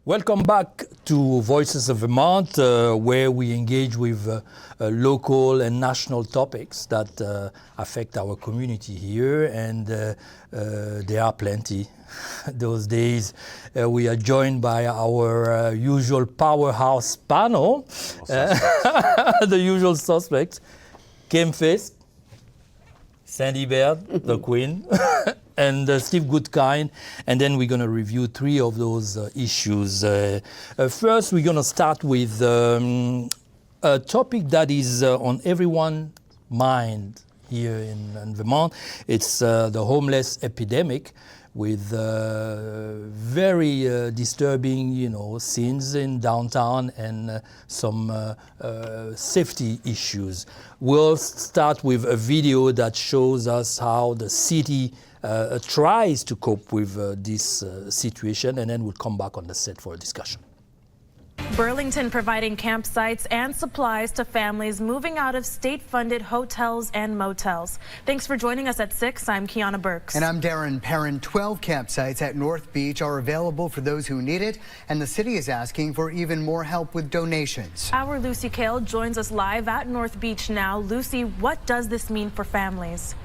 Welcome back to Voices of Vermont, where we engage with local and national topics that affect our community here, and there are plenty. Those days we are joined by our usual powerhouse panel, the usual suspects, Fisk, Sandy Baird, the Queen, and Steve Goodkind, and then we're going to review three of those issues. First, we're going to start with a topic that is on everyone's mind here in Vermont. It's the homeless epidemic, with very disturbing, scenes in downtown and some safety issues. We'll start with a video that shows us how the city tries to cope with this situation, and then we'll come back on the set for a discussion. Burlington providing campsites and supplies to families moving out of state-funded hotels and motels. Thanks for joining us at 6. I'm Kiana Burks. And I'm Darren Perrin. 12 campsites at North Beach are available for those who need it, and the city is asking for even more help with donations. Our Lucy Kale joins us live at North Beach now. Lucy, what does this mean for families?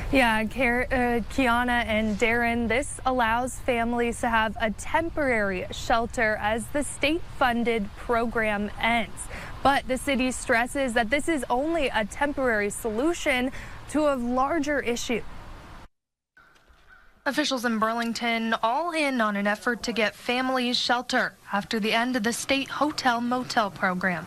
Yeah, Kiana and Darren, this allows families to have a temporary shelter as the state-funded program ends. But the city stresses that this is only a temporary solution to a larger issue. Officials in Burlington all in on an effort to get families shelter after the end of the state hotel-motel program.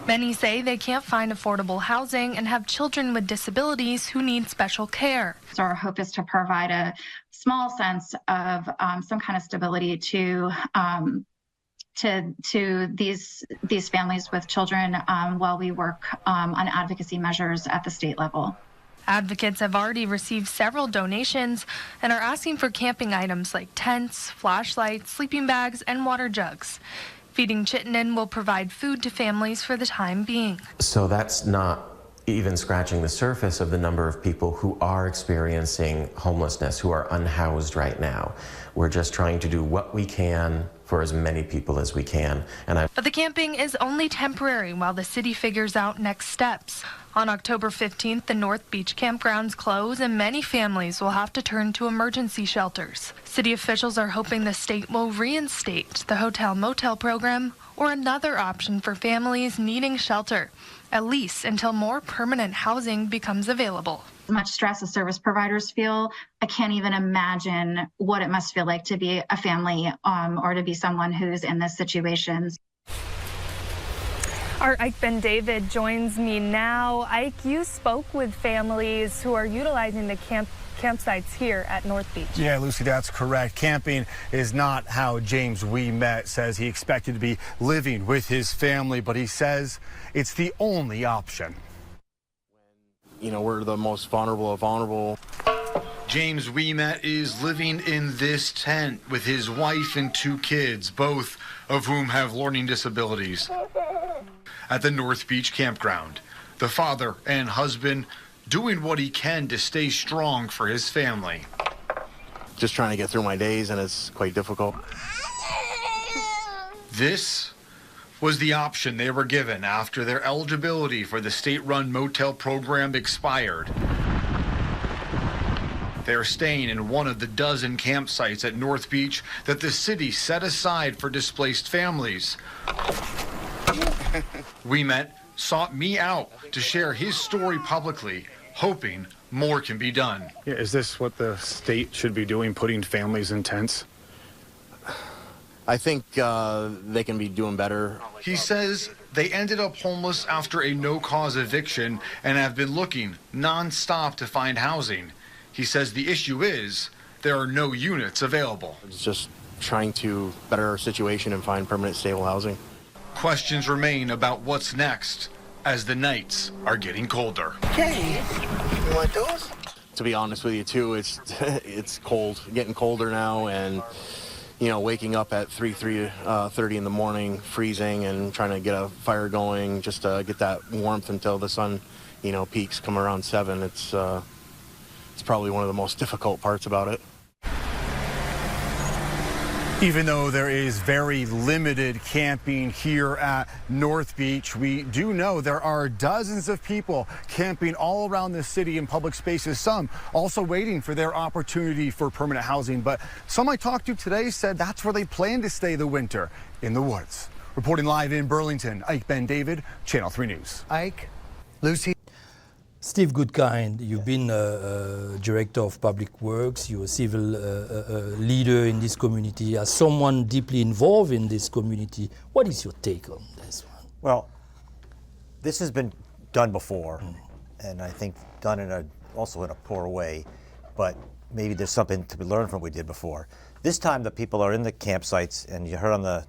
Many say they can't find affordable housing and have children with disabilities who need special care. So our hope is to provide a small sense of some kind of stability to these families with children while we work on advocacy measures at the state level. Advocates have already received several donations and are asking for camping items like tents, flashlights, sleeping bags, and water jugs. Feeding Chittenden will provide food to families for the time being. So that's not even scratching the surface of the number of people who are experiencing homelessness, who are unhoused right now. We're just trying to do what we can for as many people as we can. But the camping is only temporary while the city figures out next steps. On October 15th, the North Beach campgrounds close and many families will have to turn to emergency shelters. City officials are hoping the state will reinstate the hotel-motel program or another option for families needing shelter, at least until more permanent housing becomes available. As much stress as service providers feel, I can't even imagine what it must feel like to be a family or to be someone who's in this situation. Our Ike Ben David joins me now. Ike, you spoke with families who are utilizing the campsites here at North Beach. Yeah, Lucy, that's correct. Camping is not how James We Met says he expected to be living with his family, but he says it's the only option. We're the most vulnerable of vulnerable. James We Met is living in this tent with his wife and 2 kids, both of whom have learning disabilities. At the North Beach campground, the father and husband doing what he can to stay strong for his family. Just trying to get through my days, and it's quite difficult. This was the option they were given after their eligibility for the state-run motel program expired. They're staying in one of the dozen campsites at North Beach that the city set aside for displaced families. We Met sought me out to share his story publicly, hoping more can be done. Yeah, is this what the state should be doing, putting families in tents? I think they can be doing better. He says they ended up homeless after a no-cause eviction and have been looking non-stop to find housing. He says the issue is there are no units available. It's just trying to better our situation and find permanent, stable housing. Questions remain about what's next as the nights are getting colder. Okay, you want those? To be honest with you, too, it's cold, getting colder now, and waking up at 3:30 in the morning, freezing, and trying to get a fire going just to get that warmth until the sun, peaks come around 7. It's probably one of the most difficult parts about it. Even though there is very limited camping here at North Beach, we do know there are dozens of people camping all around the city in public spaces, some also waiting for their opportunity for permanent housing. But some I talked to today said that's where they plan to stay the winter, in the woods. Reporting live in Burlington, Ike Ben David, Channel 3 News. Ike, Lucy. Steve Goodkind, you've been Director of Public Works, you're a civil leader in this community. As someone deeply involved in this community, what is your take on this one? Well, this has been done before, and I think done also in a poor way, but maybe there's something to be learned from what we did before. This time the people are in the campsites, and you heard on the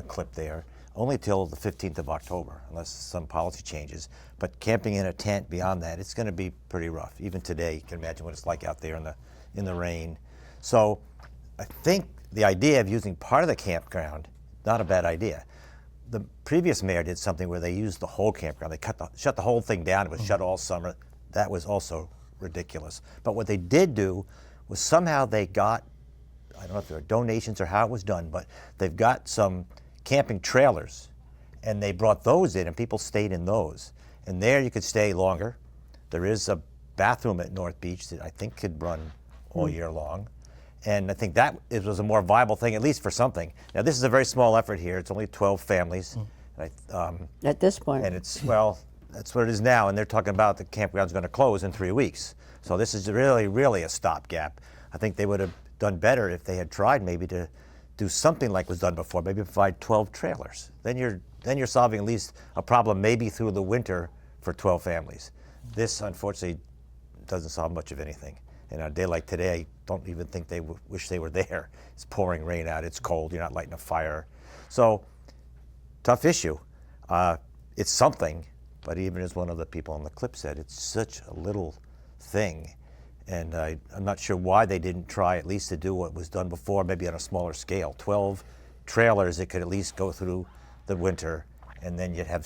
clip there, only till the 15th of October, unless some policy changes. But camping in a tent beyond that, it's going to be pretty rough. Even today, you can imagine what it's like out there in the rain. So I think the idea of using part of the campground, not a bad idea. The previous mayor did something where they used the whole campground. They shut the whole thing down. It was shut all summer. That was also ridiculous. But what they did do was somehow they got, I don't know if there were donations or how it was done, but they've got some camping trailers, and they brought those in, and people stayed in those. And there you could stay longer. There is a bathroom at North Beach that I think could run all year long. And I think that it was a more viable thing, at least for something. Now, this is a very small effort here. It's only 12 families. At this point. And it's, well, that's what it is now. And they're talking about the campground's going to close in 3 weeks. So this is really, really a stopgap. I think they would have done better if they had tried maybe to do something like was done before, maybe provide 12 trailers. Then you're solving at least a problem maybe through the winter for 12 families. This, unfortunately, doesn't solve much of anything. And on a day like today, I don't even think they wish they were there. It's pouring rain out, it's cold, you're not lighting a fire. So, tough issue. It's something, but even as one of the people on the clip said, it's such a little thing. And I'm not sure why they didn't try at least to do what was done before, maybe on a smaller scale. 12 trailers that could at least go through the winter, and then you'd have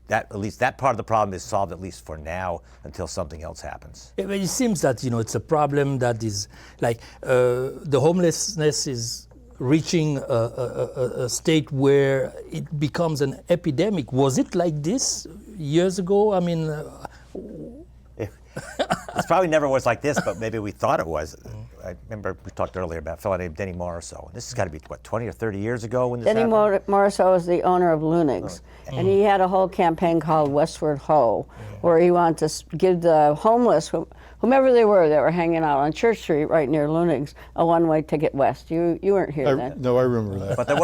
that, at least that part of the problem is solved, at least for now, until something else happens. Yeah, but it seems that, it's a problem that is like the homelessness is reaching a state where it becomes an epidemic. Was it like this years ago? I mean, It probably never was like this, but maybe we thought it was. I remember we talked earlier about a fellow named Denny Morrisseau. This has got to be, what, 20 or 30 years ago when this happened? Denny Morrisseau is the owner of Lunig's, and he had a whole campaign called Westward Ho, where he wanted to give the homeless, whomever they were that were hanging out on Church Street right near Lunig's, a one-way ticket west. You weren't here then. No, I remember that. But there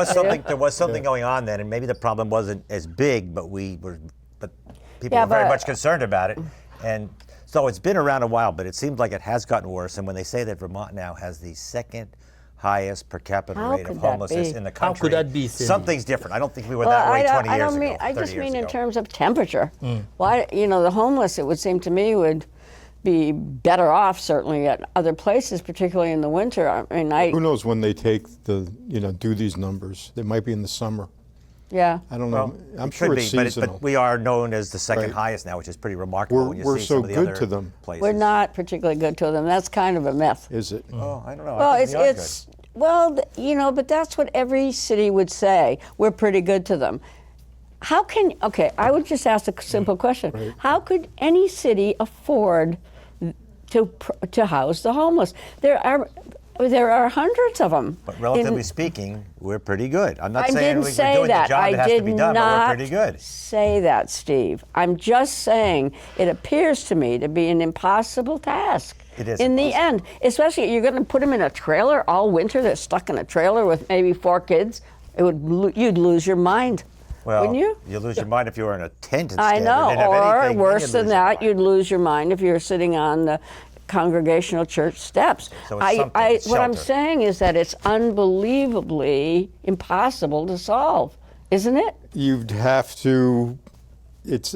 was something going on then, and maybe the problem wasn't as big, but people were very much concerned about it. And so it's been around a while, but it seems like it has gotten worse. And when they say that Vermont now has the second highest per capita rate of homelessness in the country, how could that be, Cindy? Something's different. I don't think we were that way 20 years ago. I just mean in terms of temperature. Why, the homeless, it would seem to me, would be better off certainly at other places, particularly in the winter. I mean, who knows when they take do these numbers? They might be in the summer. Yeah. I don't know. I'm sure it's seasonal. But we are known as the second highest now, which is pretty remarkable. We're so good to them. Places. We're not particularly good to them. That's kind of a myth. Is it? Oh, I don't know. Well, but that's what every city would say. We're pretty good to them. I would just ask a simple question. Right. How could any city afford to house the homeless? There are hundreds of them. But relatively speaking, we're pretty good. I'm not saying we're doing the job that has to be done, but we're pretty good. I did not say that, Steve. I'm just saying it appears to me to be an impossible task. It is. In the end, especially you're going to put them in a trailer all winter. They're stuck in a trailer with maybe 4 kids. You'd lose your mind. Well, wouldn't you? You'd lose your mind if you were in a tent instead. I know, or worse than that, you'd lose your mind if you're sitting on the Congregational church steps. So it's what I'm saying is that it's unbelievably impossible to solve, isn't it? You'd have to. It's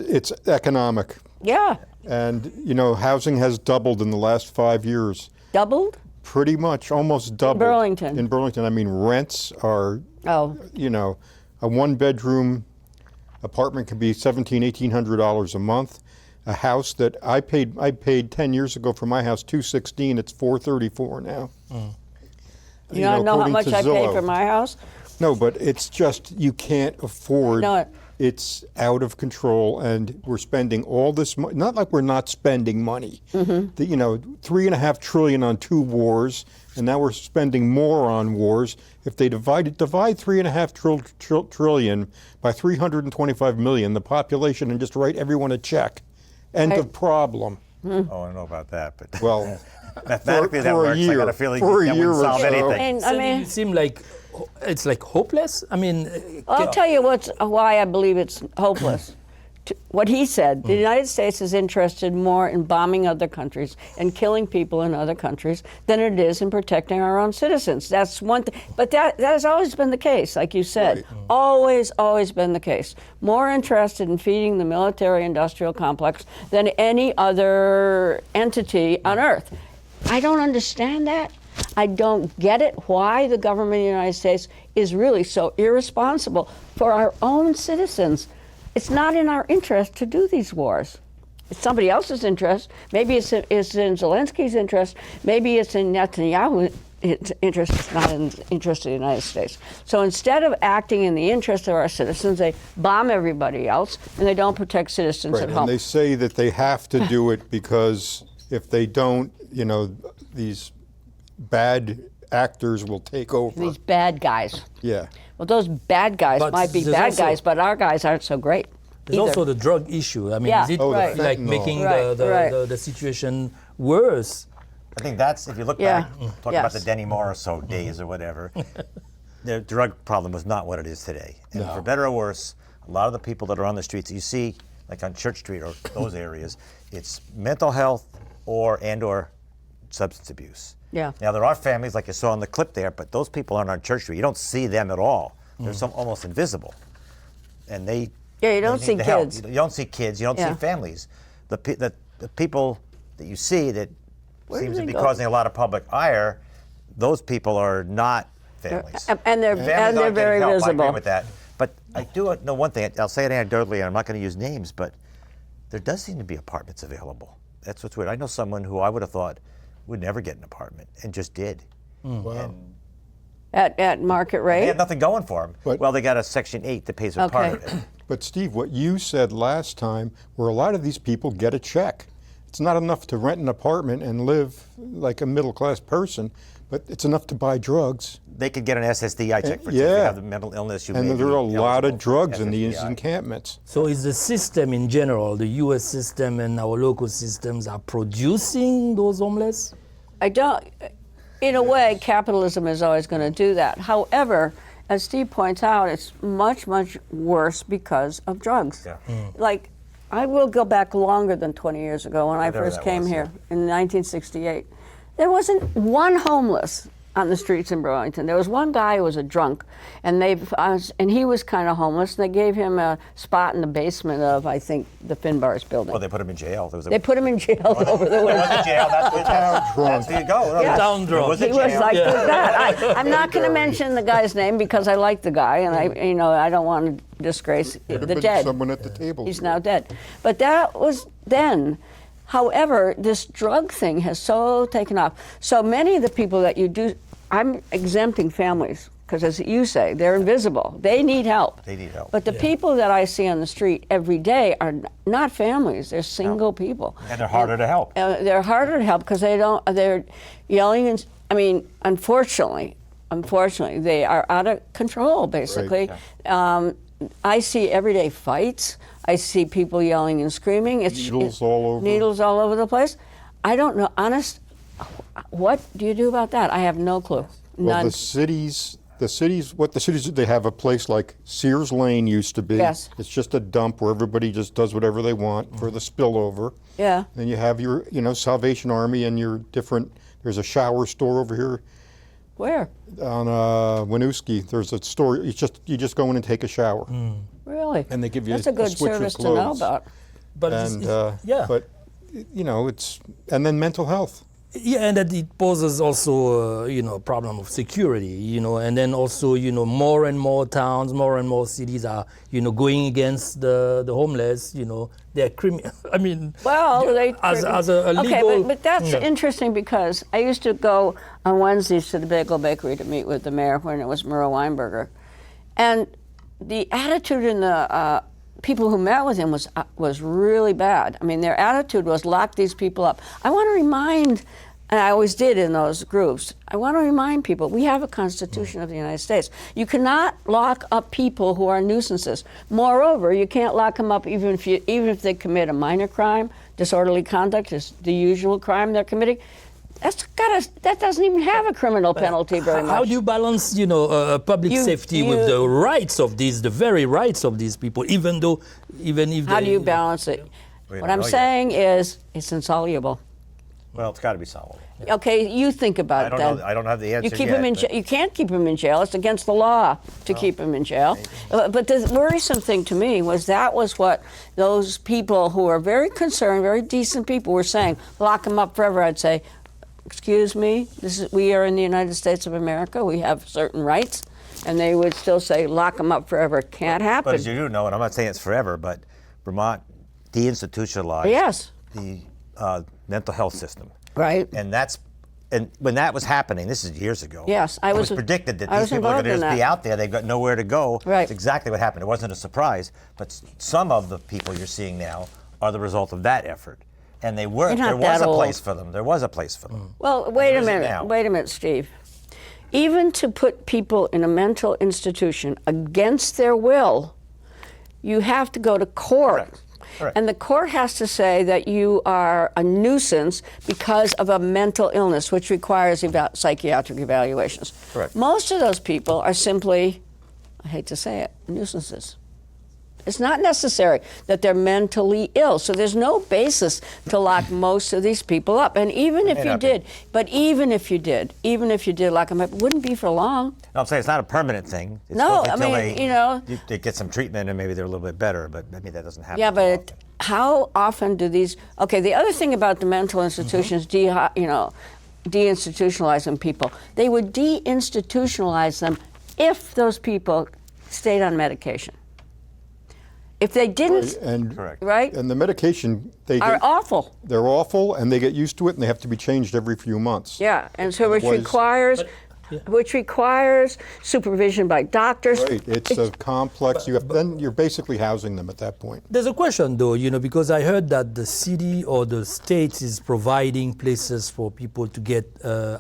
economic. Yeah. And housing has doubled in the last 5 years. Doubled? Pretty much, almost doubled. In Burlington, I mean, rents are. A 1-bedroom apartment could be $1,700-$1,800 a month. A house that I paid 10 years ago for my house $216. It's $434 now. You don't know how according much to I pay Zillow. for my house? No, but it's just you can't afford. know it. It's out of control, and we're spending all this money. Not like we're not spending money. Mm-hmm. You know, $3.5 trillion on 2 wars, and now we're spending more on wars. If they divide $3.5 trillion by 325 million, the population, and just write everyone a check. End of problem. Oh, I don't know about that, but Well, mathematically that for a works. I year. got a feeling For a that year wouldn't or solve so. anything. And, So you seem like it's like hopeless. I mean, I'll tell you why I believe it's hopeless. What he said, the United States is interested more in bombing other countries and killing people in other countries than it is in protecting our own citizens. That's one thing. But that has always been the case, like you said. Right. Always been the case. More interested in feeding the military-industrial complex than any other entity on Earth. I don't understand that. I don't get it, why the government of the United States is really so irresponsible for our own citizens. It's not in our interest to do these wars. It's somebody else's interest. Maybe it's in Zelensky's interest. Maybe it's in Netanyahu's interest. It's not in the interest of the United States. So instead of acting in the interest of our citizens, they bomb everybody else, and they don't protect citizens right, at and home. they say that they have to do it because if they don't, you know, these bad actors will take over. These bad guys. Yeah. Well, those bad guys But might be there's bad also- guys, but our guys aren't so great. there's either. also the drug issue. I mean, Yeah. is it Oh, the Right. like fentanyl. making Right, right. the situation worse? I think that's, if you look Yeah. back, talk about the Yes. Denny Morrisseau days or whatever, the drug problem was not what it is today. And for better or worse, a lot of the people that are on the streets, you see, like on Church Street or those areas, it's mental health or substance abuse. Yeah. Now, there are families, like you saw in the clip there, but those people aren't on Church Street. You don't see them at all. They're almost invisible. And they Yeah, you don't they see need the help. kids. You don't see kids. You don't Yeah. see families. The people that you see that Where do seems to they be go? causing a lot of public ire, those people are not families. And they're Families and aren't they're getting very help. I visible. agree with that. But I do know one thing. I'll say it anecdotally, and I'm not going to use names, but there does seem to be apartments available. That's what's weird. I know someone who I would have thought would never get an apartment and just did. Wow. At market They rate. had nothing going for them. But- Well, they got a Section 8 that pays for part of it. But Steve, what you said last time, where a lot of these people get a check. It's not enough to rent an apartment and live like a middle-class person, but it's enough to buy drugs. They could get an SSDI check for if you Yeah. have a mental illness. You And may there are be a lot eligible of for drugs in these SSDI. encampments. So is the system in general, the U.S. system and our local systems, are producing those homeless? I don't. In a way, capitalism is always going to do that. However, as Steve points out, it's much worse because of drugs. Yeah. Like, I will go back longer than 20 years ago when I Whatever first that came was, here yeah. in 1968. There wasn't one homeless on the streets in Burlington. There was one guy who was a drunk, and he was kind of homeless. And they gave him a spot in the basement of, I think, the Finbars building. Well, they put him in jail. There was They put him in jail over the It winter. was a jail. That's where you go. Yes. Down drunk. It was a He was jail. like that. I'm not going to mention the guy's name because I like the guy, and I don't want to disgrace the Everybody- dead. Someone at the table. He's now dead. But that was then. However, this drug thing has so taken off. So many of the people that you do, I'm exempting families because, as you say, they're invisible. They need help. They need help. But the people that I see on the street every day are not families. They're single people. And they're harder to help. They're harder to help because they're yelling and, I mean, unfortunately, they are out of control, basically. Right. I see everyday fights. I see people yelling and screaming. Needles all over. Needles all over the place. I don't know, what do you do about that? I have no clue. Well, None. the cities, they have a place like Sears Lane used to be. Yes. It's just a dump where everybody just does whatever they want for the spillover. Yeah. Then you have your, Salvation Army and your different, there's a shower store over here Where? on Winooski. There's a store, you just go in and take a shower. Really? And they give you That's a good switch of service to know clothes. about. But And, yeah. but, and then mental health. Yeah, and that it poses also, a problem of security, and then also, more and more towns, more and more cities are, going against the homeless, they're criminal. I mean, well, as a legal. Okay, but that's interesting because I used to go on Wednesdays to the Bagel Bakery to meet with the mayor when it was Merle Weinberger, and the attitude in the people who met with him was really bad. I mean, their attitude was lock these people up. I want to remind, and I always did in those groups, I want to remind people, we have a Constitution of the United States. You cannot lock up people who are nuisances. Moreover, you can't lock them up even if they commit a minor crime. Disorderly conduct is the usual crime they're committing. That doesn't even have a criminal penalty very much. How do you balance, public safety with the rights of the very rights of these people, even if How do you balance it? What I'm saying is, it's insoluble. Well, it's got to be solvable. Okay, you think about that. I don't have the answer. You keep him in jail. You can't keep him in jail. It's against the law to keep him in jail. But the worrisome thing to me was what those people who are very concerned, very decent people were saying. Lock him up forever. I'd say, excuse me, we are in the United States of America. We have certain rights. And they would still say, lock them up forever. It can't happen. But as you do know, and I'm not saying it's forever, but Vermont deinstitutionalized the mental health system. Right. And when that was happening, this is years ago. Yes, it was predicted that these people are going to just be out there. They've got nowhere to go. Right. That's exactly what happened. It wasn't a surprise. But some of the people you're seeing now are the result of that effort. And they were. There was a place for them. There was a place for them. Well, wait a minute, Steve. Even to put people in a mental institution against their will, you have to go to court. Correct. Correct. And the court has to say that you are a nuisance because of a mental illness, which requires psychiatric evaluations. Correct. Most of those people are simply, I hate to say it, nuisances. It's not necessary that they're mentally ill. So there's no basis to lock most of these people up. And even if you did, lock them up, it wouldn't be for long. No, I'm saying it's not a permanent thing. It's no, they get some treatment and maybe they're a little bit better, but maybe that doesn't happen. Yeah, but how often do these? Okay, the other thing about the mental institutions, deinstitutionalizing people, they would deinstitutionalize them if those people stayed on medication. If they didn't, right? And the medication are awful. They're awful, and they get used to it, and they have to be changed every few months. Yeah, and so which requires supervision by doctors. Right, it's a complex. Then you're basically housing them at that point. There's a question, though, because I heard that the city or the state is providing places for people to get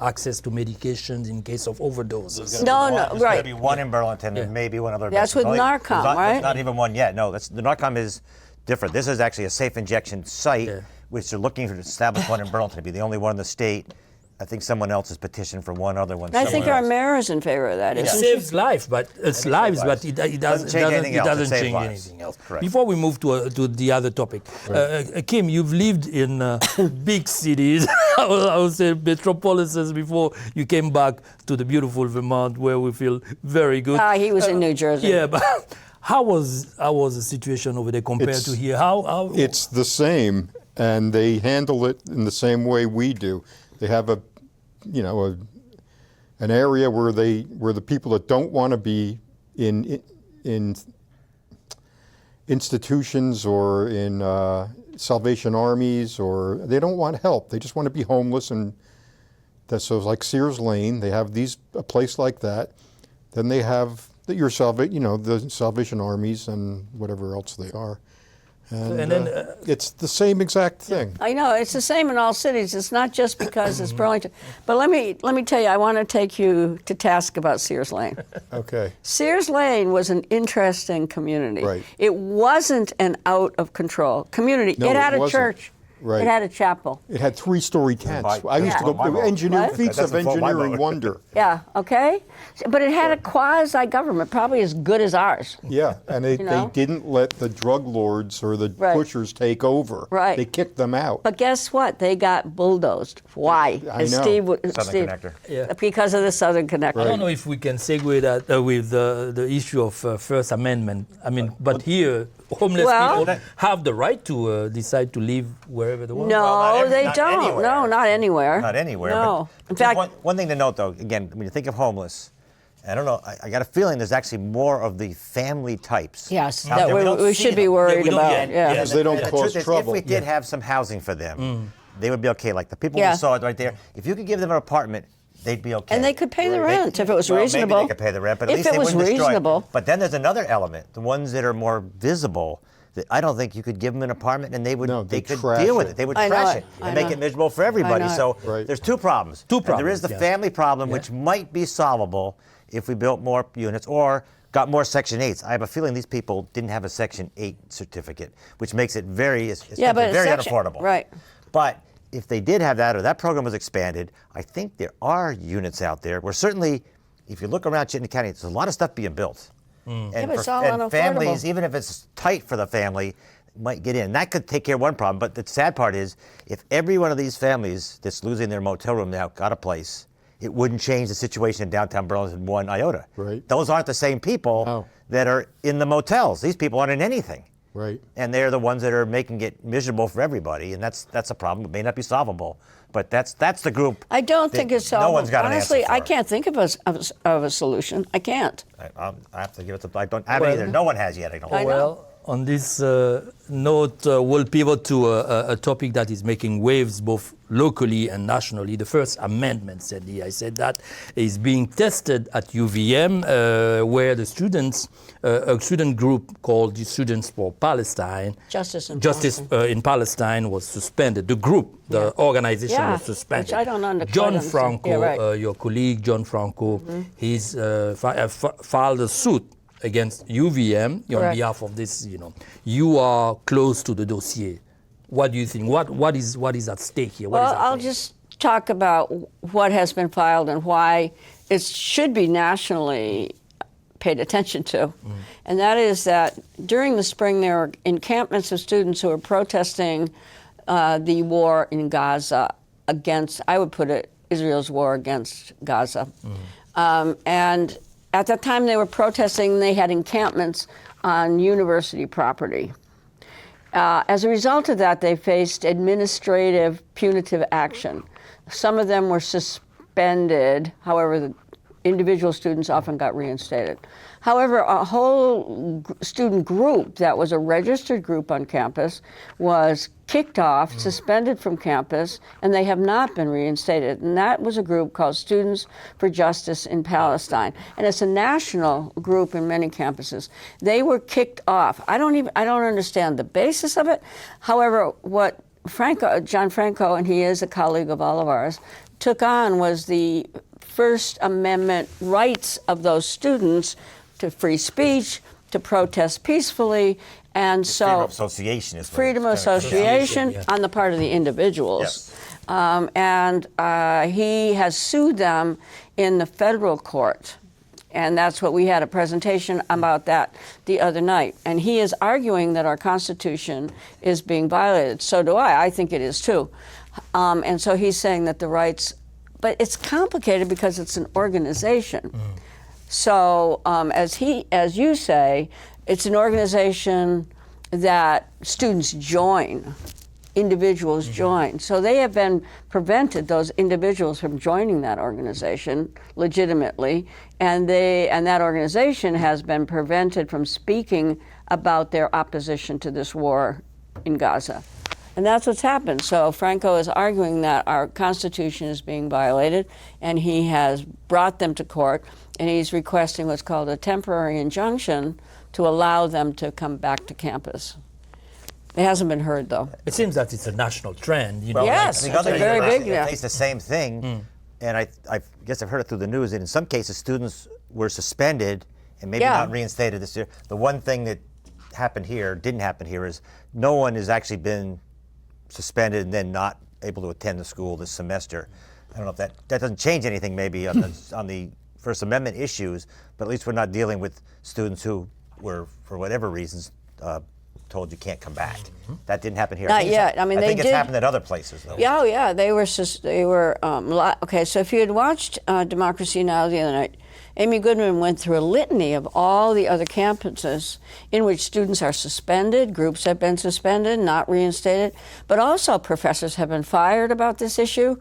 access to medications in case of overdoses. There's going to be one in Burlington and maybe one other. That's with Narcom, right? Not even one yet. No, the Narcom is different. This is actually a safe injection site, which they're looking to establish one in Burlington to be the only one in the state. I think someone else has petitioned for one other one. I think our mayor is in favor of that. It saves lives, but it doesn't change anything else. Correct. Before we move to the other topic, Kim, you've lived in big cities, I would say metropolises, before you came back to the beautiful Vermont, where we feel very good. He was in New Jersey. Yeah, but how was the situation over there compared to here? How? It's the same, and they handle it in the same way we do. They have an area where the people that don't want to be in institutions or in Salvation Armies, or they don't want help. They just want to be homeless, and so like Sears Lane, they have a place like that. Then they have the Salvation Armies and whatever else they are. And then it's the same exact thing. I know, it's the same in all cities. It's not just because it's Burlington. But let me tell you, I want to take you to task about Sears Lane. Okay. Sears Lane was an interesting community. Right. It wasn't an out of control community. No, it had a church. Right. It had a chapel. It had 3-story tents. I used to go feats of engineering wonder. Yeah, okay. But it had a quasi-government, probably as good as ours. Yeah, and they didn't let the drug lords or the pushers take over. Right. They kicked them out. But guess what? They got bulldozed. Why? I know. Southern Connector. Yeah. Because of the Southern Connector. I don't know if we can segue that with the issue of First Amendment. But here, homeless Well- people have the right to decide to live wherever they want? No, Well, they not don't. anywhere. No, not anywhere. Not anywhere. No. But In fact, one thing to note, though, again, when you think of homeless, I don't know, I got a feeling there's actually more of the family types. yes, out that there. don't we see should be them. worried we don't about. yet. Yeah. Yes. They don't And the cause truth is, trouble. If we did have some housing for them, they would be okay. Like the people Yeah. we saw right there, if you could give them an apartment, they'd be okay. And they could pay the rent if it was Well, reasonable. Maybe they could pay the rent, but at If least it they was wouldn't destroy reasonable. it. But then there's another element, the ones that are more visible, that I don't think you could give them an apartment and they would No, they they'd could trash deal with it. it. They would I know trash it. it I and make know it miserable for everybody. know it. So Right. there's two problems. Two And there problems, is the yes. family problem, which might be solvable if we built more units or got more Section 8s. I have a feeling these people didn't have a Section 8 certificate, which makes it very, Yeah, but very Section- unaffordable. right. But if they did have that or that program was expanded, I think there are units out there where certainly, if you look around Chittenden County, there's a lot of stuff being built. And, but it's all unaffordable. families, even if it's tight for the family, might get in. That could take care of one problem. But the sad part is, if every one of these families that's losing their motel room now got a place, it wouldn't change the situation in downtown Burlington one iota. Right. Those aren't the same people No. that are in the motels. These people aren't in anything. Right. And they're the ones that are making it miserable for everybody, and that's a problem. It may not be solvable, but that's the group. I don't that think it's no solvable. one's got an Honestly, answer I for. can't think of a solution. I can't. I have to give it to. I don't have it either. No one has yet. I don't. I know. Well, on this note, we'll pivot to a topic that is making waves both locally and nationally. The First Amendment, Sandy, I said that, is being tested at UVM, where the students, a student group called the Students for Palestine, Justice in in Palestine was suspended. The group, the organization Yeah, was suspended. which I don't John understand. Franco, Yeah, right. your colleague John Franco, he's filed a suit against UVM on Correct. behalf of this. You are close to the dossier. What do you think? What is at stake here? What is Well, at I'll play? just talk about what has been filed and why it should be nationally paid attention to. And that is that during the spring there were encampments of students who were protesting the war in Gaza against, I would put it, Israel's war against Gaza. And at that time they were protesting, they had encampments on university property. As a result of that, they faced administrative punitive action. Some of them were suspended. However, the individual students often got reinstated. However, a whole student group that was a registered group on campus was kicked off, suspended from campus, and they have not been reinstated. And that was a group called Students for Justice in Palestine. And it's a national group in many campuses. They were kicked off. I don't understand the basis of it. However, what John Franco, and he is a colleague of all of ours, took on was the First Amendment rights of those students to free speech, to protest peacefully, and so Freedom of association is freedom of association on the part of the individuals. And he has sued them in the federal court. And that's what we had a presentation about that the other night. And he is arguing that our Constitution is being violated. So do I. I think it is too. And so he's saying that the rights, but it's complicated because it's an organization. So as you say, it's an organization that students join, individuals join. So they have been prevented, those individuals, from joining that organization legitimately, and that organization has been prevented from speaking about their opposition to this war in Gaza. And that's what's happened. So Franco is arguing that our Constitution is being violated, and he has brought them to court, and he's requesting what's called a temporary injunction to allow them to come back to campus. It hasn't been heard, though. It seems that it's a national trend. Well, Yes, I think it's other a very universities big, yeah. face the same thing, and I guess I've heard it through the news. And in some cases, students were suspended and maybe not reinstated this year. The one thing that didn't happen here, is no one has actually been suspended and then not able to attend the school this semester. I don't know if that doesn't change anything maybe on the First Amendment issues, but at least we're not dealing with students who were, for whatever reasons, told you can't come back. That didn't happen here. Not yet. I mean, I they think it's did. happened at other places, though. Yeah, oh yeah, they were. Okay, so if you had watched Democracy Now! The other night, Amy Goodman went through a litany of all the other campuses in which students are suspended, groups have been suspended, not reinstated, but also professors have been fired about this issue.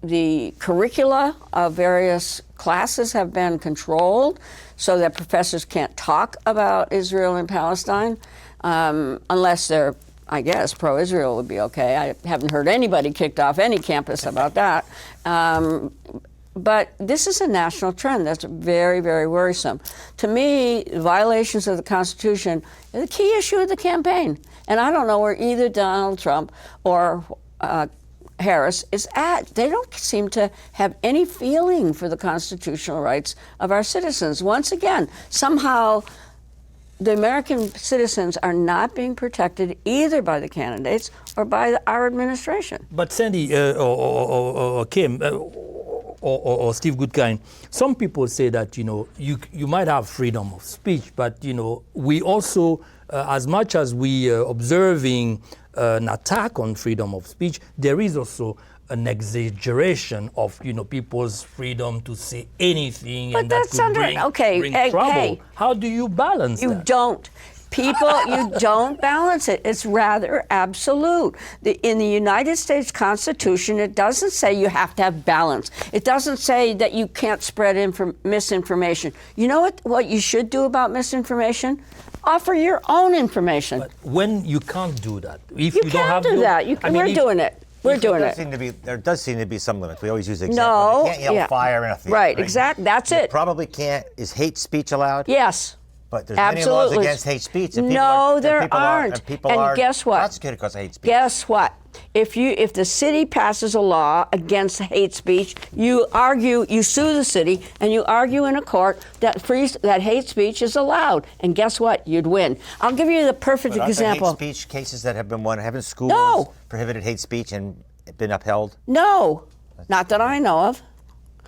The curricula of various classes have been controlled so that professors can't talk about Israel and Palestine unless they're, I guess, pro-Israel would be okay. I haven't heard anybody kicked off any campus about that. But this is a national trend that's very, very worrisome. To me, violations of the Constitution are the key issue of the campaign. And I don't know where either Donald Trump or Harris is at. They don't seem to have any feeling for the constitutional rights of our citizens. Once again, somehow the American citizens are not being protected either by the candidates or by our administration. But Sandy or Kim or Steve Goodkind, some people say that you might have freedom of speech, but we also, as much as we are observing an attack on freedom of speech, there is also an exaggeration of people's freedom to say anything, but and that's that could bring trouble. Hey, how do you balance that? You don't. You don't balance it. It's rather absolute. In the United States Constitution, it doesn't say you have to have balance. It doesn't say that you can't spread misinformation. You know what you should do about misinformation? Offer your own information. But when you can't do that, if you you don't have can't do that. We're doing it. We're doing it. There does seem to be some limits. We always use the example. No. You can't yell fire in a theater. Right, exactly. That's it. Probably can't. Is hate speech allowed? Yes. But there's many laws against hate speech. No, there aren't. And guess what? Prosecuted because of hate speech. Guess what? If the city passes a law against hate speech, you sue the city, and you argue in a court that hate speech is allowed. And guess what? You'd win. I'll give you the perfect example. Hate speech cases that have been won? Haven't schools prohibited hate speech and been upheld? No, not that I know of.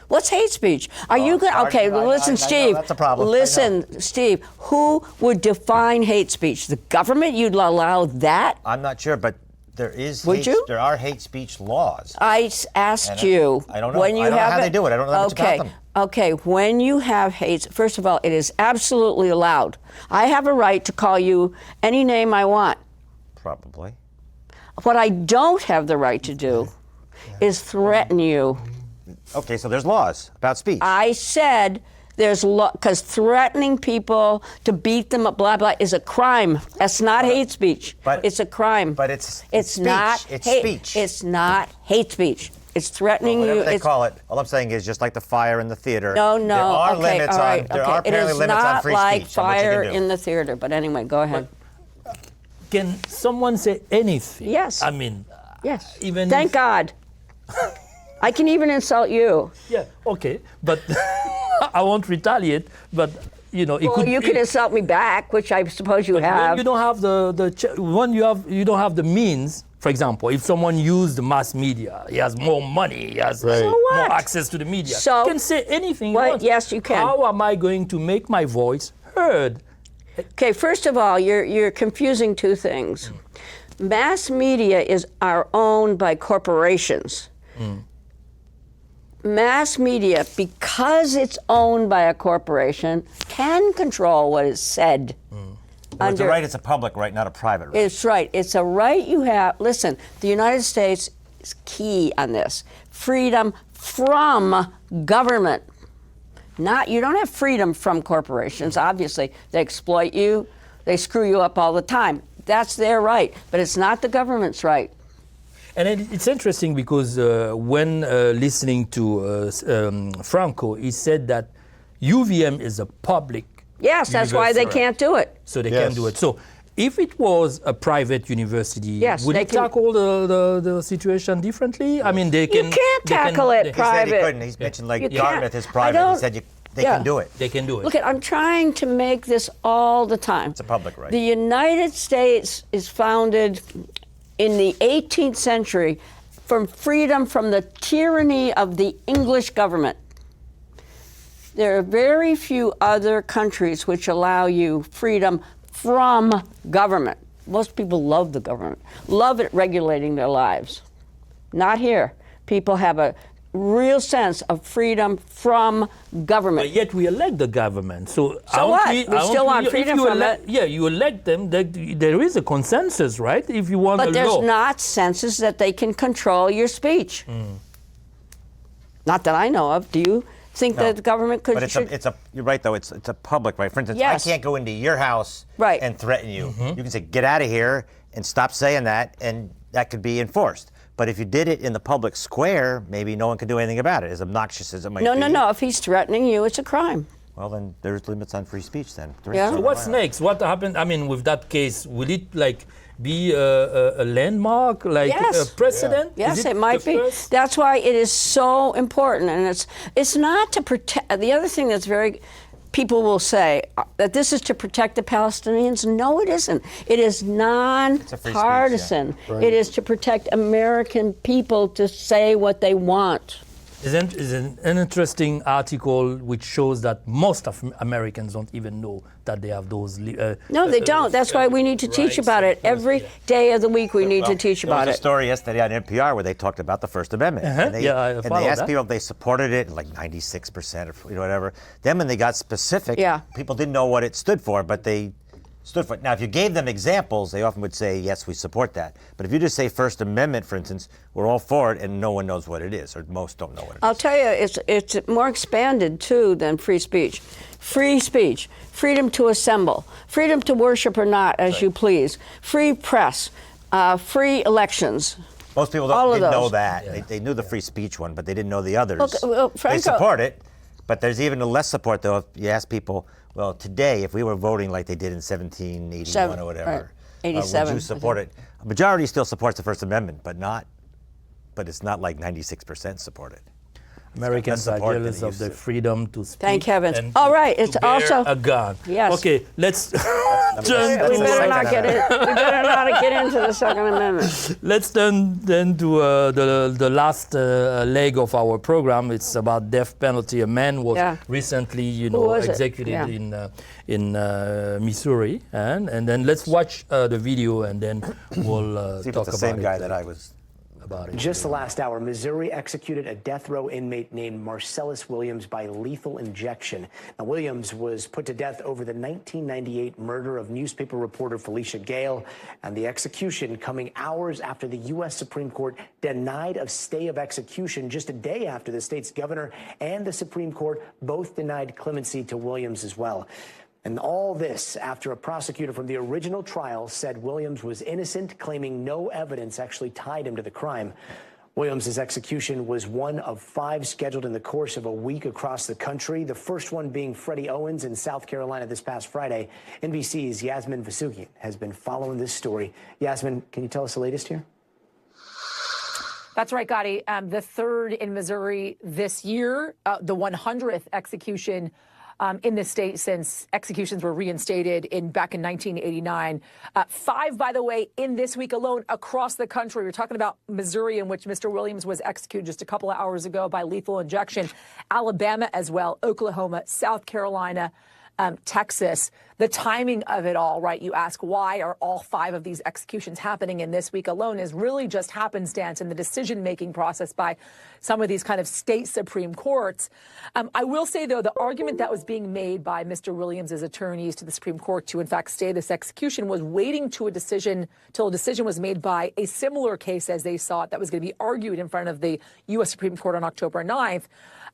What's hate speech? Are you good? Okay, listen, Steve. That's a problem. Listen, Steve. Who would define hate speech? The government? You'd allow that? I'm not sure, but there is. There are hate speech laws. I asked you. I don't know. I don't know how they do it. I don't know much about them. Okay, when you have hate, first of all, it is absolutely allowed. I have a right to call you any name I want. Probably. What I don't have the right to do is threaten you. Okay, so there's laws about speech. I said there's because threatening people to beat them up, blah blah, is a crime. That's not hate speech. But it's a crime. But it's speech. Not it's hate. Speech. It's not hate speech. It's threatening you. Whatever they call it. All I'm saying is just like the fire in the theater. No. There are limits on. There are apparently limits on free speech. It is not like fire in the theater. But anyway, go ahead. But can someone say anything? Yes. I mean. Yes. Even. Thank God. I can even insult you. Yeah, okay, but I won't retaliate. But you can insult me back, which I suppose you have. When you don't have you don't have the means. For example, if someone used the mass media, he has more money, he has more access to the media. So you can say anything you want. Yes, you can. How am I going to make my voice heard? Okay, first of all, you're confusing two things. Mass media are owned by corporations. Mass media, because it's owned by a corporation, can control what is said. It's a right, it's a public right, not a private right. It's right. It's a right you have. Listen, the United States is key on this. Freedom from government. You don't have freedom from corporations, obviously. They exploit you. They screw you up all the time. That's their right, but it's not the government's right. And it's interesting because when listening to Franco, he said that UVM is a public Yes, that's why they can't do it. So they can't do it. So if it was a private university, would it tackle the situation differently? I mean, they can. You can't tackle it private. He said he couldn't. He's mentioned like Dartmouth is private. He said they can do it. They can do it. Look, I'm trying to make this all the time. It's a public right. The United States is founded in the 18th century from freedom from the tyranny of the English government. There are very few other countries which allow you freedom from government. Most people love the government, love it regulating their lives. Not here. People have a real sense of freedom from government. But yet we elect the government. So what? We still want freedom from it? Yeah, you elect them. There is a consensus, right? If you want but a there's law. not census that they can control your speech. Not that I know of. Do you think that the government could? But you're right though. It's a public right. For instance, Yes. I can't go into your house Right. and threaten you. You can say, "Get out of here," and stop saying that, and that could be enforced. But if you did it in the public square, maybe no one could do anything about it, as obnoxious as it might be. No. If he's threatening you, it's a crime. Well, then there's limits on free speech then. Yeah. So what's next? What happened? I mean, with that case, will it be a landmark, Yes. a precedent? Yes, Is it might the be. first? That's why it is so important, and it's not to protect. The other thing that's people will say that this is to protect the Palestinians. No, it isn't. It is nonpartisan. Yeah. It is to protect American people to say what they want. Is an interesting article which shows that most of Americans don't even know that they have those. No, they don't. That's why we need to teach about it. Every day of the week we need to teach about There was it. a story yesterday on NPR where they talked about the First Amendment. And they asked people if they supported it, like 96% or whatever. Then when they got specific, people didn't know what it stood for, but they stood for it. Now, if you gave them examples, they often would say, yes, we support that. But if you just say First Amendment, for instance, we're all for it, and no one knows what it is, or most don't know what it is. I'll tell you, it's more expanded, too, than free speech. Free speech, freedom to assemble, freedom to worship or not, as you please, free press, free elections. Most people didn't know that. Yeah. They knew the free speech one, but they didn't know the others. They support it, but there's even less support, though, if you ask people, well, today, if we were voting like they did in 1781 or whatever, 87, would you support it? A majority still supports the First Amendment, but it's not like 96% support it. Americans are jealous of the freedom to speak. Thank heavens. All right, it's also a gun. Yes. Okay, let's turn. We better not get into the Second Amendment. Let's turn then to the last leg of our program. It's about death penalty. A man was recently, executed in Missouri, and then let's watch the video, and then we'll talk about the same guy that I was. Just the last hour, Missouri executed a death row inmate named Marcellus Williams by lethal injection. Now, Williams was put to death over the 1998 murder of newspaper reporter Felicia Gale, and the execution coming hours after the U.S. Supreme Court denied a stay of execution just a day after the state's governor and the Supreme Court both denied clemency to Williams as well. And all this after a prosecutor from the original trial said Williams was innocent, claiming no evidence actually tied him to the crime. Williams' execution was one of 5 scheduled in the course of a week across the country, the first one being Freddie Owens in South Carolina this past Friday. NBC's Yasmin Vasugian has been following this story. Yasmin, can you tell us the latest here? That's right, Gotti. The third in Missouri this year, the 100th execution in the state since executions were reinstated back in 1989. 5, by the way, in this week alone across the country. We're talking about Missouri, in which Mr. Williams was executed just a couple of hours ago by lethal injection. Alabama as well, Oklahoma, South Carolina, Texas. The timing of it all, right? You ask, why are all 5 of these executions happening in this week alone, is really just happenstance in the decision-making process by some of these kind of state Supreme Courts. I will say, though, the argument that was being made by Mr. Williams' attorneys to the Supreme Court to, in fact, stay this execution was waiting to till a decision was made by a similar case, as they saw it, that was going to be argued in front of the U.S. Supreme Court on October 9th.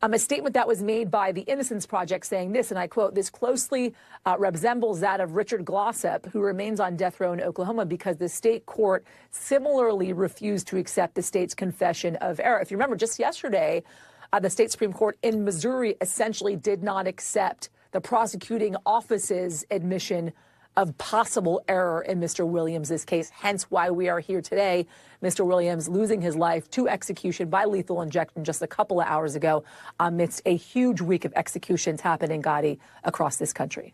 A statement that was made by the Innocence Project saying this, and I quote, "This closely resembles that of Richard Glossop, who remains on death row in Oklahoma because the state court similarly refused to accept the state's confession of error." If you remember, just yesterday, the state Supreme Court in Missouri essentially did not accept the prosecuting office's admission of possible error in Mr. Williams' case, hence why we are here today. Mr. Williams losing his life to execution by lethal injection just a couple of hours ago amidst a huge week of executions happening, Gotti, across this country.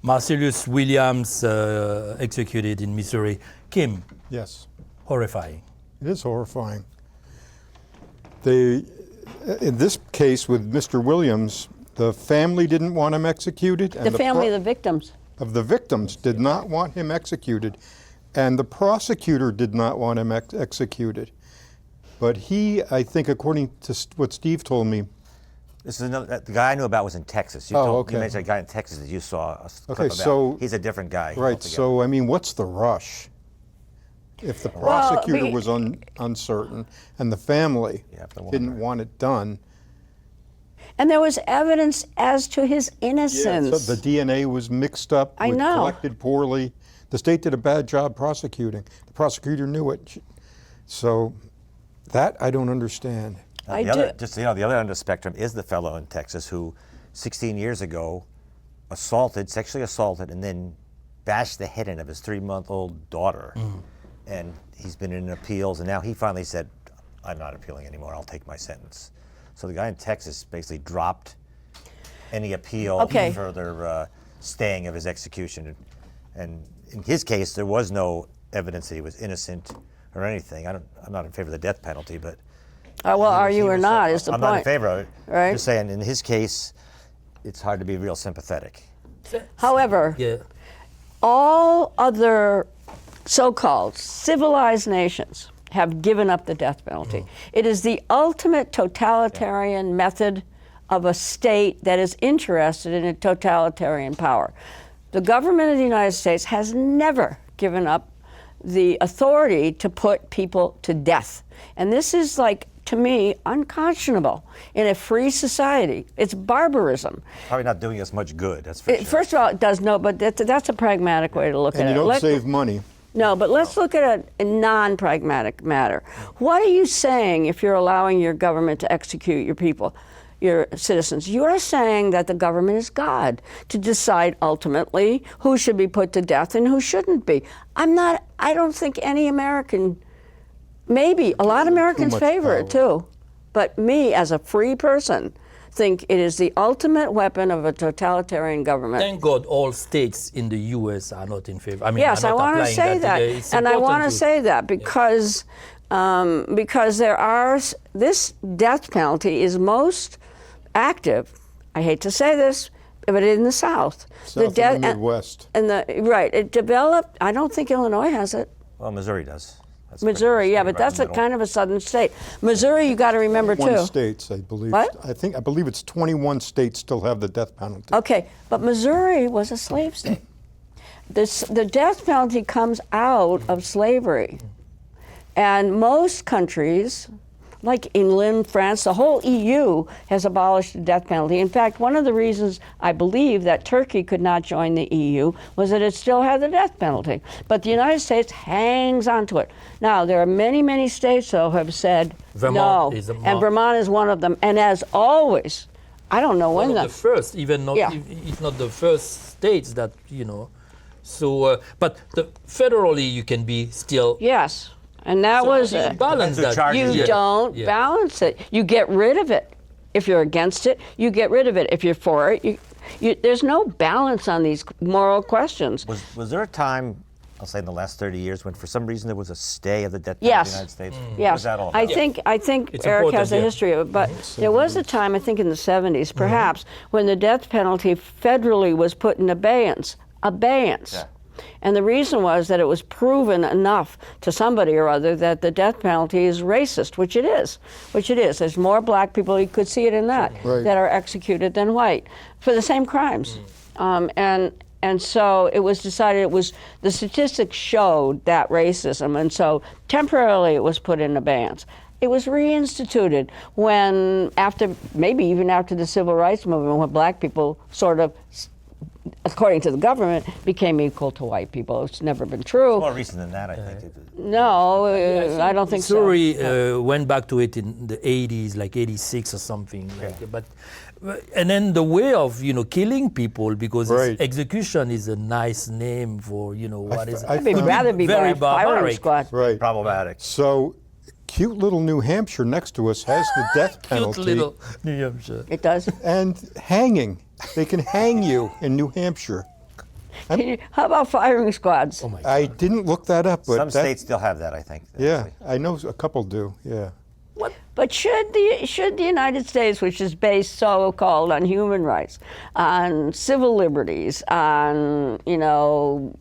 Marcellus Williams executed in Missouri. Kim. Yes. Horrifying. It is horrifying. In this case with Mr. Williams, the family didn't want him executed. And the family of the victims. of the victims did not want him executed, and the prosecutor did not want him executed. But he, I think, according to what Steve told me, this is another, the guy I knew about was in Texas. You mentioned a guy in Texas that you saw a clip about. So he's a different guy. Right. Altogether. So I mean, what's the rush? If the prosecutor was uncertain and the family didn't want it done, and there was evidence as to his innocence. Yeah, so the DNA was mixed up. Collected poorly. The state did a bad job prosecuting. The prosecutor knew it. So that I don't understand. The other end of the spectrum is the fellow in Texas who 16 years ago sexually assaulted, and then bashed the head in of his 3-month-old daughter. And he's been in appeals, and now he finally said, I'm not appealing anymore, I'll take my sentence. So the guy in Texas basically dropped any appeal further staying of his execution. And in his case, there was no evidence that he was innocent or anything. I'm not in favor of the death penalty, but are you or not is the point. I'm not in favor of it. Right. Just saying, in his case, it's hard to be real sympathetic. However, all other so-called civilized nations have given up the death penalty. It is the ultimate totalitarian method of a state that is interested in a totalitarian power. The government of the United States has never given up the authority to put people to death. And this is, like, to me, unconscionable in a free society. It's barbarism. Probably not doing us much good, that's for sure. First of all, it does no, but that's a pragmatic way to look at it. And you don't save money. No, but let's look at a non-pragmatic matter. What are you saying if you're allowing your government to execute your people, your citizens? You are saying that the government is God to decide ultimately who should be put to death and who shouldn't be. I don't think any American, maybe a lot of Americans favor it too, but me as a free person think it is the ultimate weapon of a totalitarian government. Thank God all states in the U.S. are not in favor. I mean, yes, I want to say that. And I want to say that because there are, this death penalty is most active, I hate to say this, but in the South. South and the Midwest. It developed, I don't think Illinois has it. Well, Missouri does. Missouri, yeah, but that's a kind of a southern state. Missouri, you got to remember too. 21 states, I believe. What? I believe it's 21 states still have the death penalty. Okay, but Missouri was a slave state. The death penalty comes out of slavery, and most countries, like England, France, the whole EU has abolished the death penalty. In fact, one of the reasons I believe that Turkey could not join the EU was that it still had the death penalty. But the United States hangs on to it. Now, there are many, many states, though, who have said no, and Vermont is one of them. And as always, I don't know when the first, if not the first states that, so, but federally you can be still. Yes. And that was balance that. You don't balance it. You get rid of it. If you're against it, you get rid of it. If you're for it, there's no balance on these moral questions. Was there a time, I'll say in the last 30 years, when for some reason there was a stay of the death penalty in the United States? Yes. What was that all about? I think Eric has a history of it, but there was a time, I think in the 70s perhaps, when the death penalty federally was put in abeyance. Yeah. And the reason was that it was proven enough to somebody or other that the death penalty is racist, which it is. There's more black people, you could see it in that, that are executed than white for the same crimes. And so it was decided, the statistics showed that racism, and so temporarily it was put in abeyance. It was reinstituted maybe even after the civil rights movement, when black people sort of, according to the government, became equal to white people. It's never been true. More recent than that, I think. No, I don't think so. Missouri went back to it in the 80s, like 86 or something. And then the way of, killing people, because execution is a nice name for, what is it? I'd rather be very firing squad. Right. Problematic. So, cute little New Hampshire next to us has the death penalty. Cute little New Hampshire. It does. And hanging. They can hang you in New Hampshire. How about firing squads? Oh my God. I didn't look that up, but some states still have that, I think. Yeah, I know a couple do. Yeah. But should the United States, which is based so-called on human rights, on civil liberties, on, you know,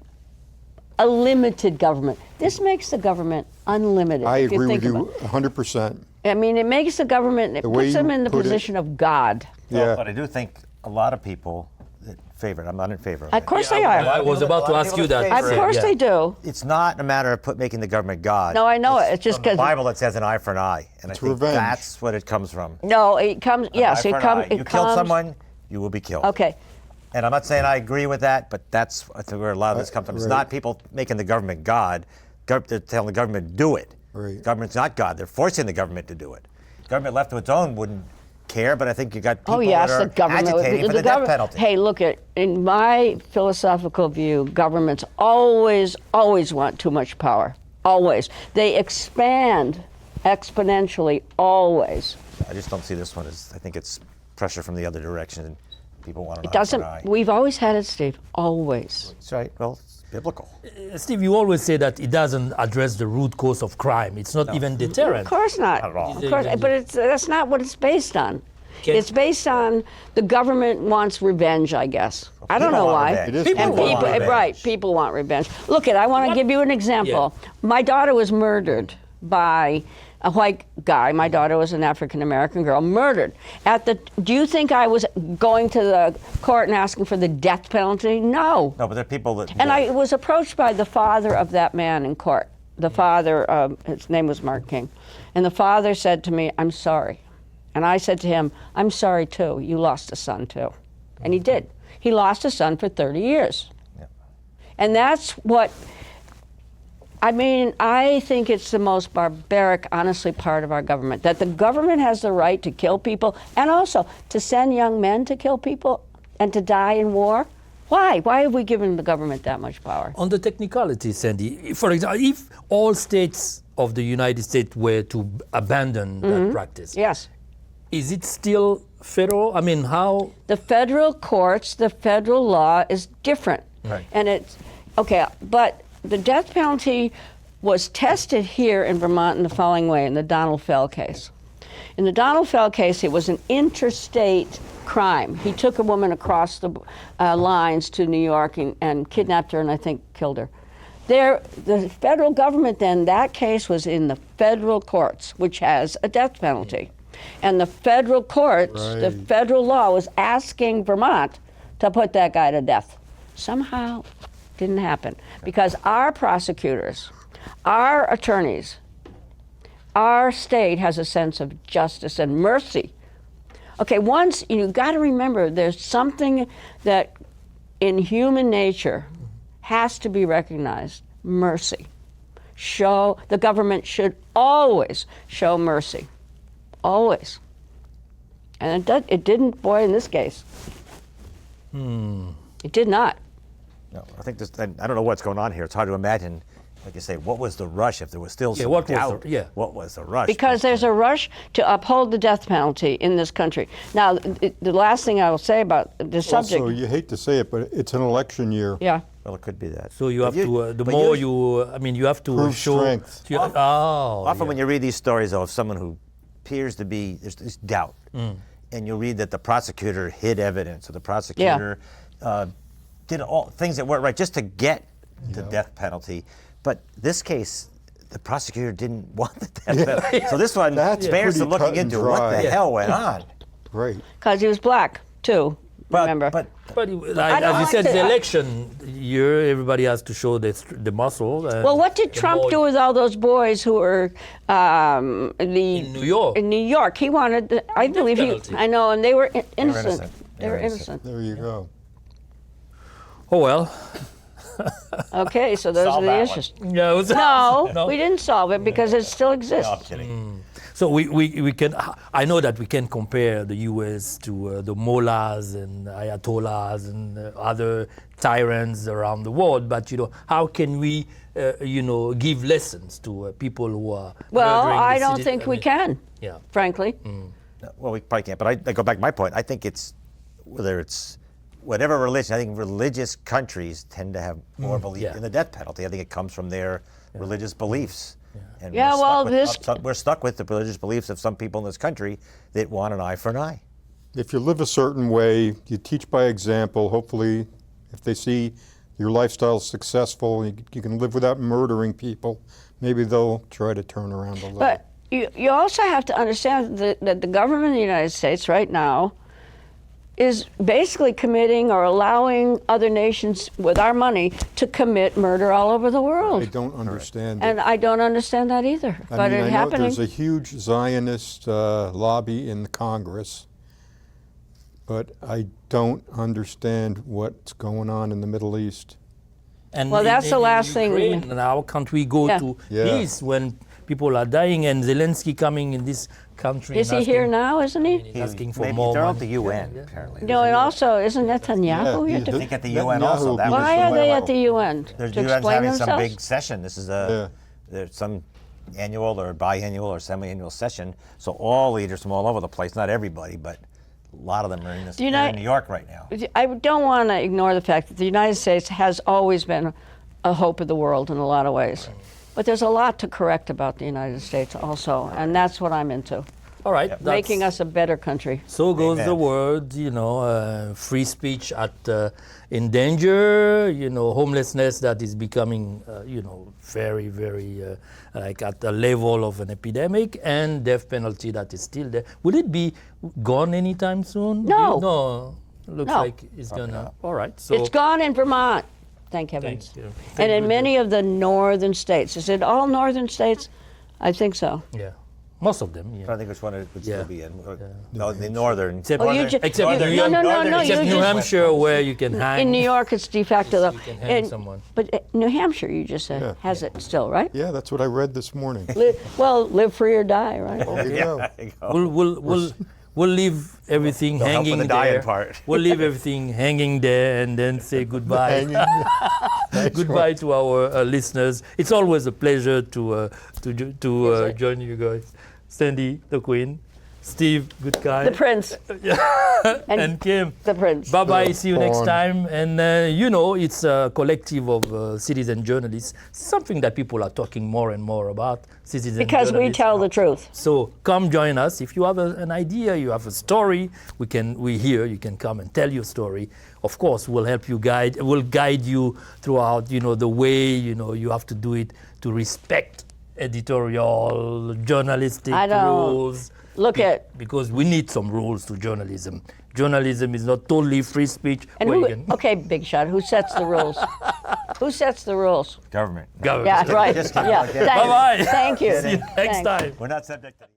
a limited government, this makes the government unlimited. I if you agree think with you about it. 100%. I mean, it makes the government, it The way puts them you in the put it- position of God. Yeah. But I do think a lot of people favor it. I'm not in favor of Of it. course they are. I was about to ask you that. Of course they do. It's not a matter of making the government God. No, I know it. It's just from the because. Bible that says an eye for an eye, and I think revenge. that's what it comes from. No, it comes. Yes, Eye it for an comes. eye. You killed someone, you will be killed. Okay. And I'm not saying I agree with that, but that's I think where a lot of this comes from. It's not people making the government God. They're telling the government do it. Right. Government's not God. They're forcing the government to do it. Government left to its own wouldn't care, but I think you got people that are the government. agitating for the death penalty. Hey, look, in my philosophical view, governments always want too much power. Always. They expand exponentially, always. I just don't see this one as, I think it's pressure from the other direction, and people want to It doesn't, we've always had it, Steve, always. That's right, well, it's biblical. Steve, you always say that it doesn't address the root cause of crime. It's not even deterrent. Of course not. Not at all. Of course, but that's not what it's based on. It's based on the government wants revenge, I guess. I don't know why. It is People want revenge. Right, people want revenge. Look, I want to give you an example. Yeah. My daughter was murdered by a white guy. My daughter was an African-American girl, murdered. Do you think I was going to the court and asking for the death penalty? No. No, but there are people that... And I was approached by the father of that man in court. The father, his name was Mark King. And the father said to me, I'm sorry. And I said to him, I'm sorry too. You lost a son too. And he did. He lost a son for 30 years. Yeah. And that's what, I mean, I think it's the most barbaric, honestly, part of our government. That the government has the right to kill people and also to send young men to kill people and to die in war. Why? Why have we given the government that much power? On the technicality, Sandy, for example, if all states of the United States were to abandon that practice, Yes. is it still federal? I mean, how? The federal courts, the federal law is different. Right. And it's, okay, but the death penalty was tested here in Vermont in the following way, in the Donald Fell case. In the Donald Fell case, it was an interstate crime. He took a woman across the lines to New York and kidnapped her and I think killed her. The federal government then, that case was in the federal courts, which has a death penalty. And the federal courts, the federal law was asking Vermont to put that guy to death. Somehow didn't happen because our prosecutors, our attorneys, our state has a sense of justice and mercy. Okay, once, you got to remember there's something that in human nature has to be recognized, mercy. The government should always show mercy. Always. And it didn't, boy, in this case. It did not. No, I think I don't know what's going on here. It's hard to imagine, like you say, what was the rush if there was still some doubt? What was the rush? Because there's a rush to uphold the death penalty in this country. Now, the last thing I will say about the subject. Also, you hate to say it, but it's an election year. Yeah. Well, it could be that. So you have to, you have to prove show strength. Often when you read these stories, though, of someone who appears to be, there's this doubt, and you read that the prosecutor hid evidence, or the prosecutor did all things that weren't right just to get the death penalty. But this case, the prosecutor didn't want the death penalty. So this one bears some looking into. What the hell went on? Right. Because he was black, too. Remember. But as you said, the election year, everybody has to show the muscle. Well, what did Trump do with all those boys who were in New York? In New York, he wanted. I believe he. I know, and they were innocent. They were innocent. There you go. Oh well. Okay, so those are the issues. No, we didn't solve it because it still exists. No, I'm kidding. So we can. I know that we can compare the U.S. to the mullahs and ayatollahs and other tyrants around the world, but how can we, give lessons to people who are? Well, I don't think we can. Yeah. Frankly. Well, we probably can't. But I go back to my point. I think it's whatever religion. I think religious countries tend to have more belief in the death penalty. I think it comes from their religious beliefs. And Yeah, we're stuck with the religious beliefs of some people in this country that want an eye for an eye. If you live a certain way, you teach by example. Hopefully, if they see your lifestyle is successful, you can live without murdering people, maybe they'll try to turn around a little. But you also have to understand that the government of the United States right now is basically committing or allowing other nations with our money to commit murder all over the world. I don't understand And I don't understand that either. I know there's a huge Zionist lobby in the Congress, but I don't understand what's going on in the Middle East. And well, that's the last thing. In our country go to peace when people are dying, and Zelensky coming in this country. Is he here now, isn't he? He's asking for Maybe more they're money. at the UN, apparently. No, and also, isn't Netanyahu here? I think at the UN also. That Why are they at the UN? The To UN's explain having themselves? some big session. This is there's some annual or biannual or semi-annual session. So all leaders from all over the place, not everybody, but a lot of them are in this. They're in New York right now. I don't want to ignore the fact that the United States has always been a hope of the world in a lot of ways. But there's a lot to correct about the United States also, and that's what I'm into. All right. Making us a better country. So goes the word, free speech in danger, homelessness that is becoming, very, very like at the level of an epidemic, and death penalty that is still there. Will it be gone anytime soon? No. No. Looks like it's gonna. All right. So It's gone in Vermont, thank heavens. Thank you. And in many of the northern states. Is it all northern states? I think so. Yeah. Most of them, yeah. I think which one it would still be in. No, the northern. Except, Oh, you except you New Hampshire, where you can hang. In New York, it's de facto though. You can hang someone. But New Hampshire, you just said, has it still, right? Yeah, that's what I read this morning. Live free or die, right? There you go. There you go. We'll leave everything They'll help hanging with the dying there. part. We'll leave everything hanging there and then say goodbye. Goodbye to our listeners. It's always a pleasure to join you guys. Sandy, the Queen. Steve Goodkind. The Prince. and Kim. The Prince. Bye-bye. See you next time. And, it's a collective of citizen journalists, something that people are talking more and more about, citizen because we tell the truth. So come join us. If you have an idea, you have a story, we're here. You can come and tell your story. Of course, we'll help you we'll guide you throughout, the way, you have to do it to respect editorial, journalistic rules. Because we need some rules to journalism. Journalism is not totally free speech. And okay, big shot. Who sets the rules? Who sets the rules? Government. Yeah, right. Yeah. Bye-bye. Thank you. See you next time. We're not subject to